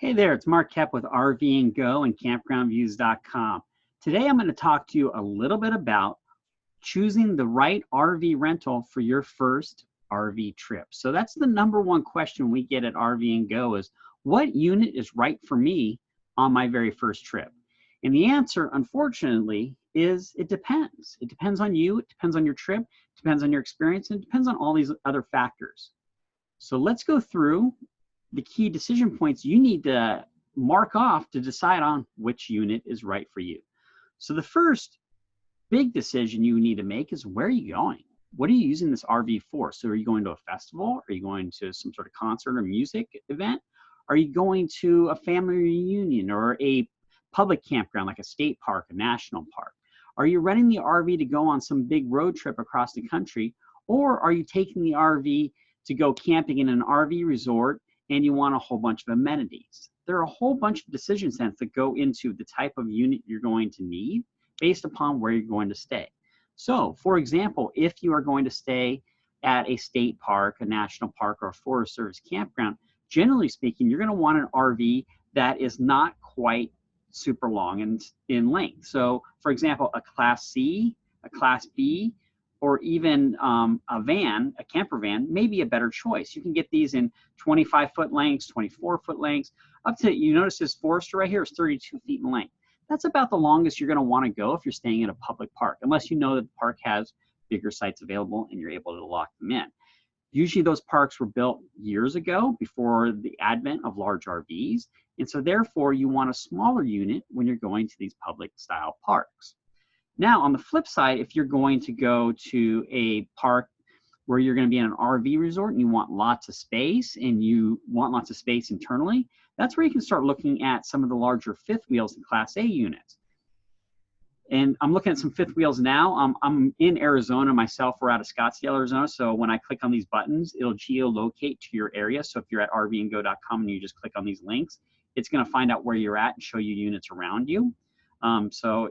Hey there, it's Mark Kepp with RV and Go and CampgroundViews.com. Today I'm going to talk to you a little bit about choosing the right RV rental for your first RV trip. So that's the number one question we get at RV and Go is, what unit is right for me on my very first trip? And the answer, unfortunately, is it depends. It depends on you, it depends on your trip, it depends on your experience, and it depends on all these other factors. So let's go through the key decision points you need to mark off to decide on which unit is right for you. So the first big decision you need to make is, where are you going? What are you using this RV for? So are you going to a festival? Are you going to some sort of concert or music event? Are you going to a family reunion or a public campground like a state park, a national park? Are you renting the RV to go on some big road trip across the country? Or are you taking the RV to go camping in an RV resort and you want a whole bunch of amenities? There are a whole bunch of decision sets that go into the type of unit you're going to need based upon where you're going to stay. So, for example, if you are going to stay at a state park, a national park, or a Forest Service campground, generally speaking, you're going to want an RV that is not quite super long in length. So, for example, a Class C, a Class B, or even a van, a camper van, may be a better choice. You can get these in 25-foot lengths, 24-foot lengths, up to, you notice this Forester right here is 32 feet in length. That's about the longest you're gonna wanna go if you're staying in a public park, unless you know that the park has bigger sites available and you're able to lock them in. Usually those parks were built years ago before the advent of large RVs, and so therefore you want a smaller unit when you're going to these public style parks. Now, on the flip side, if you're going to go to a park where you're going to be in an RV resort and you want lots of space and you want lots of space internally, that's where you can start looking at some of the larger fifth wheels and Class A units. And I'm looking at some fifth wheels now. I'm in Arizona myself. We're out of Scottsdale, Arizona. So when I click on these buttons, it'll geolocate to your area. So if you're at rvandgo.com and you just click on these links, it's going to find out where you're at and show you units around you. So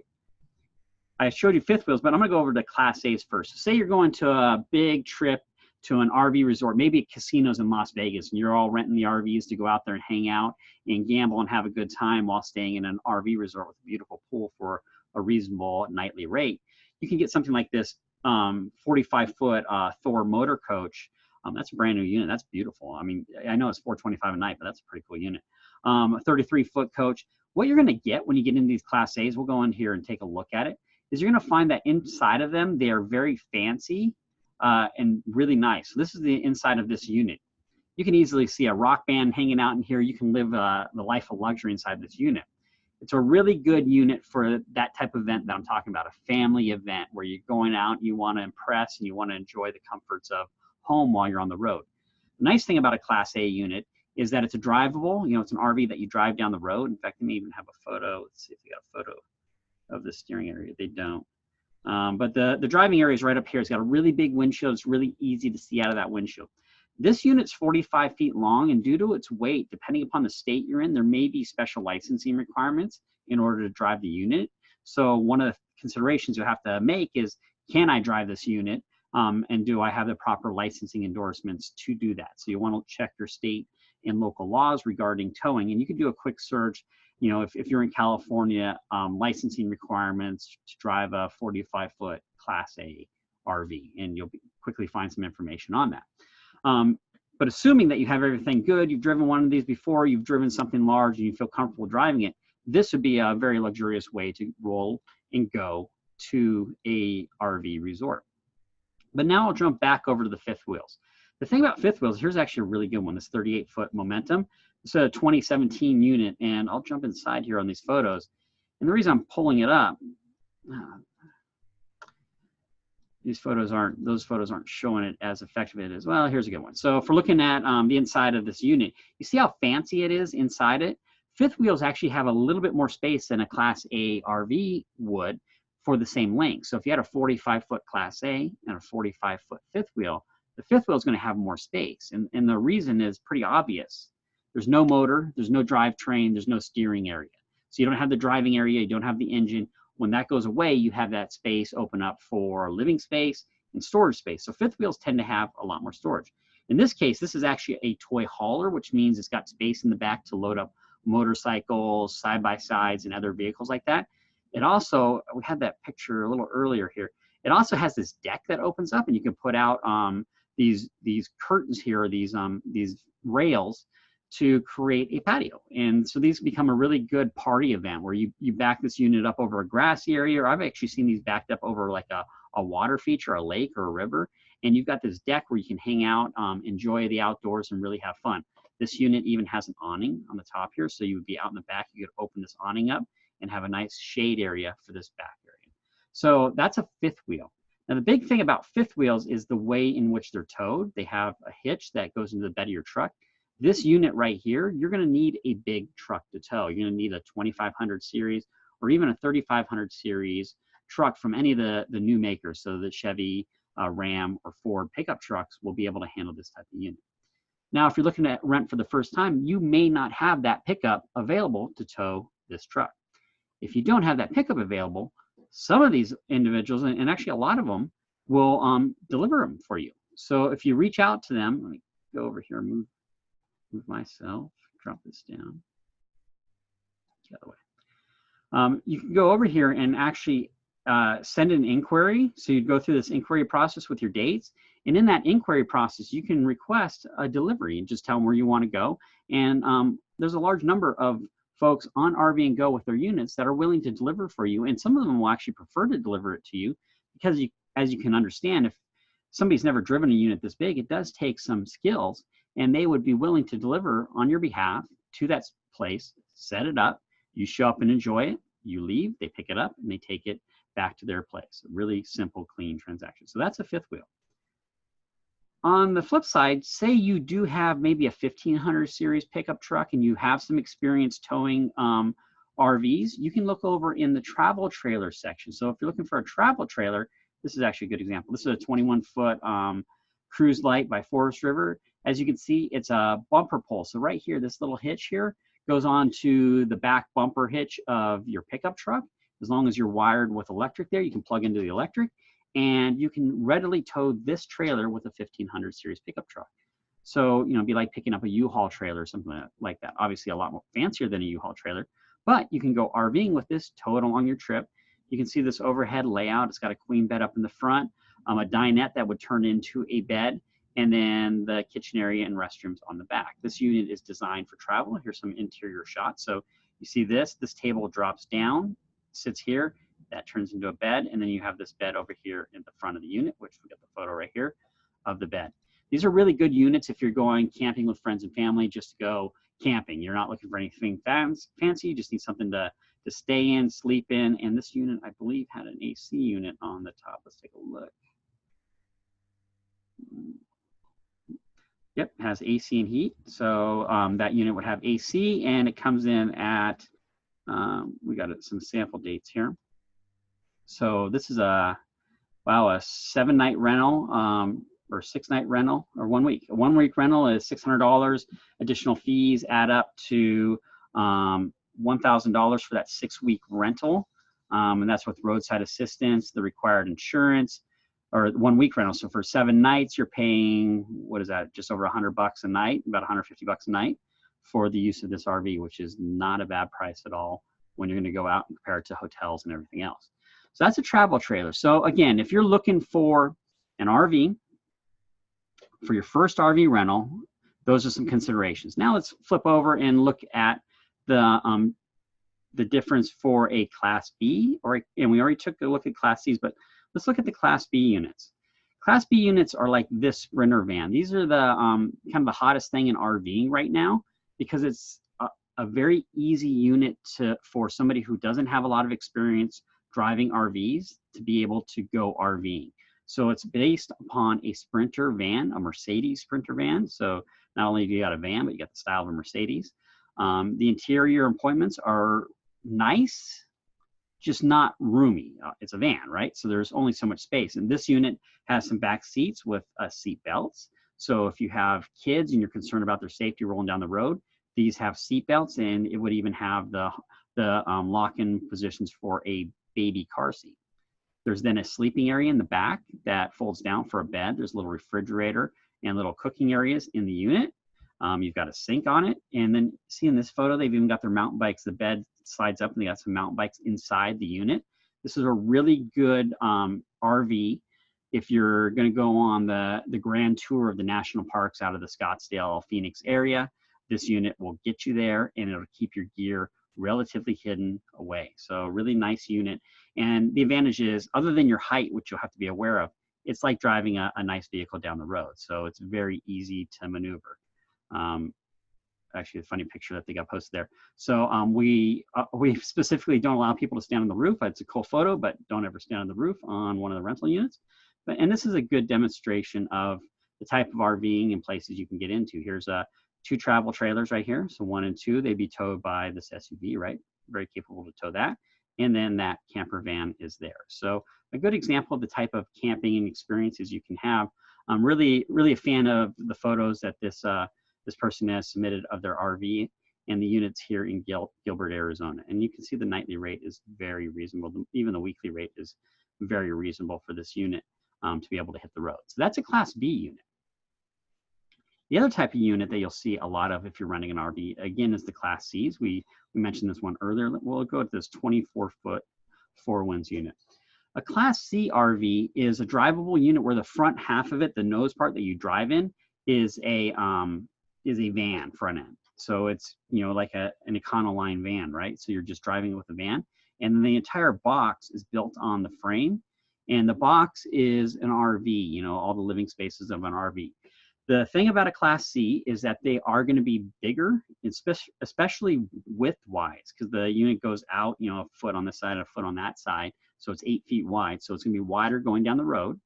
I showed you fifth wheels, but I'm going to go over to Class A's first. So say you're going to a big trip to an RV resort, maybe casinos in Las Vegas, and you're all renting the RVs to go out there and hang out and gamble and have a good time while staying in an RV resort with a beautiful pool for a reasonable nightly rate. You can get something like this 45-foot Thor motor coach. That's a brand new unit. That's beautiful. I mean, I know it's $425 a night, but that's a pretty cool unit. A 33-foot coach. What you're going to get when you get into these Class A's, we'll go in here and take a look at it, is you're going to find that inside of them, they are very fancy and really nice. So this is the inside of this unit. You can easily see a rock band hanging out in here. You can live the life of luxury inside this unit. It's a really good unit for that type of event that I'm talking about, a family event where you're going out, you want to impress, and you want to enjoy the comforts of home while you're on the road. The nice thing about a Class A unit is that it's a drivable, it's an RV that you drive down the road. In fact, they may even have a photo. Let's see if you got a photo of the steering area. They don't. But the driving area is right up here. It's got a really big windshield. It's really easy to see out of that windshield. This unit's 45 feet long, and due to its weight, depending upon the state you're in, there may be special licensing requirements in order to drive the unit. So one of the considerations you have to make is, can I drive this unit? And do I have the proper licensing endorsements to do that? So you want to check your state and local laws regarding towing, and you can do a quick search. If you're in California, licensing requirements to drive a 45-foot Class A RV, and you'll quickly find some information on that. But assuming that you have everything good, you've driven one of these before, you've driven something large, and you feel comfortable driving it, this would be a very luxurious way to roll and go to a RV resort. But now I'll jump back over to the fifth wheels. The thing about fifth wheels, here's actually a really good one, this 38-foot Momentum. It's a 2017 unit, and I'll jump inside here on these photos. And the reason I'm pulling it up, those photos aren't showing it as effective as well. Here's a good one. So if we're looking at the inside of this unit, you see how fancy it is inside it? Fifth wheels actually have a little bit more space than a Class A RV would for the same length. So if you had a 45-foot Class A and a 45-foot fifth wheel, the fifth wheel is going to have more space. And the reason is pretty obvious. There's no motor, there's no drivetrain, there's no steering area. So you don't have the driving area, you don't have the engine. When that goes away, you have that space open up for living space and storage space. So fifth wheels tend to have a lot more storage. In this case, this is actually a toy hauler, which means it's got space in the back to load up motorcycles, side-by-sides, and other vehicles like that. It also, we had that picture a little earlier here. It also has this deck that opens up, and you can put out these curtains here, these rails, to create a patio. And so these become a really good party event where you back this unit up over a grassy area, or I've actually seen these backed up over like a water feature, a lake or a river, and you've got this deck where you can hang out, enjoy the outdoors, and really have fun. This unit even has an awning on the top here, so you would be out in the back, you could open this awning up and have a nice shade area for this back area. So that's a fifth wheel. Now the big thing about fifth wheels is the way in which they're towed. They have a hitch that goes into the bed of your truck. This unit right here, you're going to need a big truck to tow. You're going to need a 2500 series or even a 3500 series truck from any of the new makers. So the Chevy, Ram, or Ford pickup trucks will be able to handle this type of unit. Now, if you're looking at rent for the first time, you may not have that pickup available to tow this truck. If you don't have that pickup available, some of these individuals, and actually a lot of them, will deliver them for you. So if you reach out to them, let me go over here and move myself, drop this down the other way. You can go over here and actually send an inquiry. So you'd go through this inquiry process with your dates. And in that inquiry process, you can request a delivery and just tell them where you want to go. And there's a large number of folks on RV and Go with their units that are willing to deliver for you. And some of them will actually prefer to deliver it to you because as you can understand, if somebody's never driven a unit this big, it does take some skills, and they would be willing to deliver on your behalf to that place, set it up, you show up and enjoy it, you leave, they pick it up, and they take it back to their place. A really simple, clean transaction. So that's a fifth wheel. On the flip side, say you do have maybe a 1500 series pickup truck and you have some experience towing RVs, you can look over in the travel trailer section. So if you're looking for a travel trailer, this is actually a good example. This is a 21-foot Cruise Light by Forest River. As you can see, it's a bumper pull. So right here, this little hitch here goes on to the back bumper hitch of your pickup truck. As long as you're wired with electric there, you can plug into the electric, and you can readily tow this trailer with a 1500 series pickup truck. So, you know, it'd be like picking up a U-Haul trailer or something like that. Obviously a lot more fancier than a U-Haul trailer, but you can go RVing with this, tow it along your trip. You can see this overhead layout. It's got a queen bed up in the front, a dinette that would turn into a bed, and then the kitchen area and restrooms on the back. This unit is designed for travel. Here's some interior shots. So you see this table drops down, sits here, that turns into a bed, and then you have this bed over here in the front of the unit, which we got the photo right here of the bed. These are really good units if you're going camping with friends and family, just to go camping. You're not looking for anything fancy, you just need something to stay in, sleep in, and this unit, I believe, had an AC unit on the top. Let's take a look. Yep, it has AC and heat, so that unit would have AC, and it comes in at, we got some sample dates here. So this is a 7-night rental or 6-night rental, or 1 week. A 1 week rental is $600. Additional fees add up to $1,000 for that 6-week rental, and that's with roadside assistance, the required insurance, or 1 week rental. So for 7 nights, you're paying, what is that? Just over $100 a night, about $150 a night for the use of this RV, which is not a bad price at all when you're going to go out and compare it to hotels and everything else. So that's a travel trailer. So again, if you're looking for an RV for your first RV rental, those are some considerations. Now let's flip over and look at the difference for a Class B, and we already took a look at Class C's, but let's look at the Class B units. Class B units are like this Sprinter van. These are the kind of the hottest thing in RVing right now, because it's a very easy unit for somebody who doesn't have a lot of experience driving RVs to be able to go RVing. So it's based upon a Sprinter van, a Mercedes Sprinter van. So not only do you got a van, but you got the style of a Mercedes. The interior appointments are nice, just not roomy. It's a van, right? So there's only so much space. And this unit has some back seats with seat belts. So if you have kids and you're concerned about their safety rolling down the road, these have seat belts, and it would even have the lock-in positions for a baby car seat. There's then a sleeping area in the back that folds down for a bed. There's a little refrigerator and little cooking areas in the unit. You've got a sink on it, and then see in this photo, they've even got their mountain bikes. The bed slides up and they got some mountain bikes inside the unit. This is a really good RV if you're gonna go on the grand tour of the national parks out of the Scottsdale, Phoenix area. This unit will get you there and it'll keep your gear relatively hidden away. So really nice unit. And the advantage is, other than your height, which you'll have to be aware of, it's like driving a nice vehicle down the road. So it's very easy to maneuver. Actually, a funny picture that they got posted there. So we specifically don't allow people to stand on the roof. It's a cool photo, but don't ever stand on the roof on one of the rental units. And this is a good demonstration of the type of RVing and places you can get into. Here's two travel trailers right here. So 1 and 2, they'd be towed by this SUV, right? Very capable to tow that. And then that camper van is there. So a good example of the type of camping and experiences you can have. I'm really a fan of the photos that this person has submitted of their RV and the units here in Gilbert, Arizona. And you can see the nightly rate is very reasonable. Even the weekly rate is very reasonable for this unit to be able to hit the road. So that's a Class B unit. The other type of unit that you'll see a lot of if you're renting an RV, again, is the Class Cs. We mentioned this one earlier. We'll go with this 24-foot Four Winds unit. A Class C RV is a drivable unit where the front half of it, the nose part that you drive in, is a van front end. So it's, you know, like an Econoline van, right? So you're just driving with a van, and then the entire box is built on the frame, and the box is an RV, you know, all the living spaces of an RV. The thing about a Class C is that they are going to be bigger, especially width-wise, because the unit goes out, you know, a foot on this side, a foot on that side, so it's 8 feet wide. So it's going to be wider going down the road.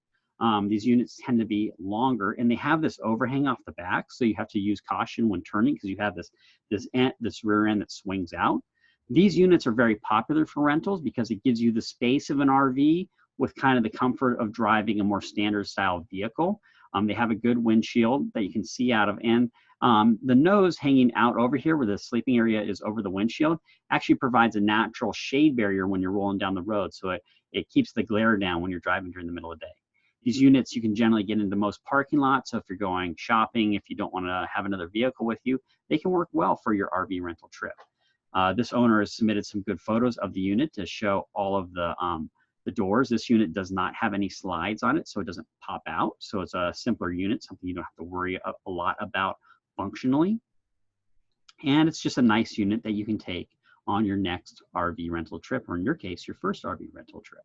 These units tend to be longer, and they have this overhang off the back, so you have to use caution when turning because you have this rear end that swings out. These units are very popular for rentals because it gives you the space of an RV with kind of the comfort of driving a more standard style vehicle. They have a good windshield that you can see out of, and the nose hanging out over here where the sleeping area is over the windshield actually provides a natural shade barrier when you're rolling down the road, so it keeps the glare down when you're driving during the middle of the day. These units you can generally get into most parking lots, so if you're going shopping, if you don't want to have another vehicle with you, they can work well for your RV rental trip. This owner has submitted some good photos of the unit to show all of the doors. This unit does not have any slides on it, so it doesn't pop out. So it's a simpler unit, something you don't have to worry a lot about functionally. And it's just a nice unit that you can take on your next RV rental trip, or in your case, your first RV rental trip.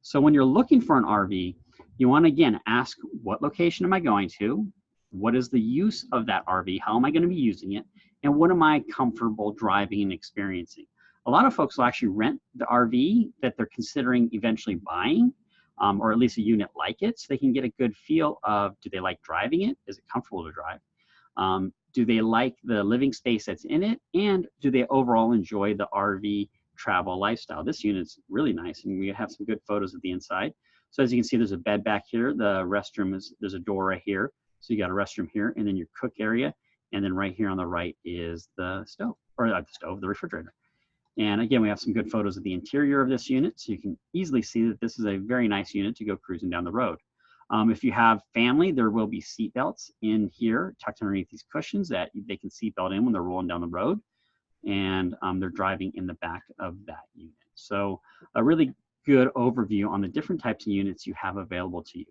So when you're looking for an RV, you want to, again, ask, what location am I going to? What is the use of that RV? How am I going to be using it? And what am I comfortable driving and experiencing? A lot of folks will actually rent the RV that they're considering eventually buying, or at least a unit like it, so they can get a good feel of, do they like driving it? Is it comfortable to drive? Do they like the living space that's in it? And do they overall enjoy the RV travel lifestyle? This unit's really nice, and we have some good photos of the inside. So as you can see, there's a bed back here. The restroom there's a door right here. So you got a restroom here, and then your cook area. And then right here on the right is the stove, or the refrigerator. And again, we have some good photos of the interior of this unit, so you can easily see that this is a very nice unit to go cruising down the road. If you have family, there will be seat belts in here, tucked underneath these cushions that they can seat belt in when they're rolling down the road. And they're driving in the back of that unit. So a really good overview on the different types of units you have available to you.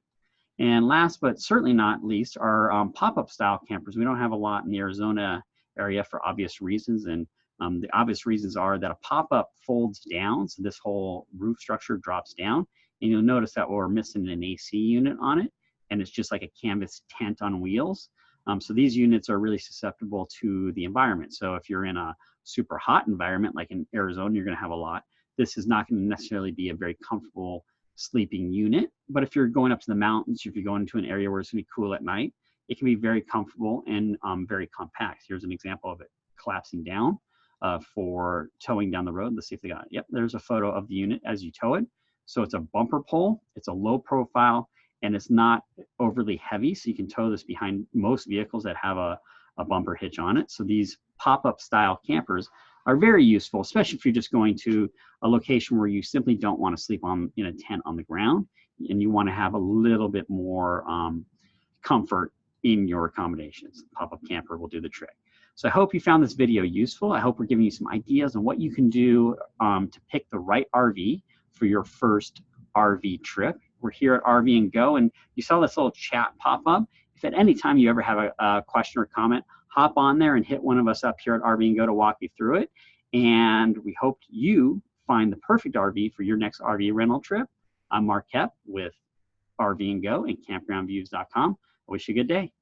And last but certainly not least are pop-up style campers. We don't have a lot in the Arizona area for obvious reasons, and the obvious reasons are that a pop-up folds down, so this whole roof structure drops down, and you'll notice that we're missing an AC unit on it, and it's just like a canvas tent on wheels. So these units are really susceptible to the environment. So if you're in a super hot environment, like in Arizona, you're going to have a lot. This is not going to necessarily be a very comfortable sleeping unit. But if you're going up to the mountains, if you're going into an area where it's going to be cool at night, it can be very comfortable and very compact. Here's an example of it collapsing down for towing down the road. Let's see if they got it. Yep, there's a photo of the unit as you tow it. So it's a bumper pole, it's a low profile, and it's not overly heavy, so you can tow this behind most vehicles that have a bumper hitch on it. So these pop-up style campers are very useful, especially if you're just going to a location where you simply don't want to sleep in a tent on the ground, and you want to have a little bit more comfort in your accommodations. Pop-up camper will do the trick. So I hope you found this video useful. I hope we're giving you some ideas on what you can do to pick the right RV for your first RV trip. We're here at RV and Go, and you saw this little chat pop up. If at any time you ever have a question or comment, hop on there and hit one of us up here at RV and Go to walk you through it. And we hope you find the perfect RV for your next RV rental trip. I'm Mark Hepp with RV and Go and CampgroundViews.com. I wish you a good day.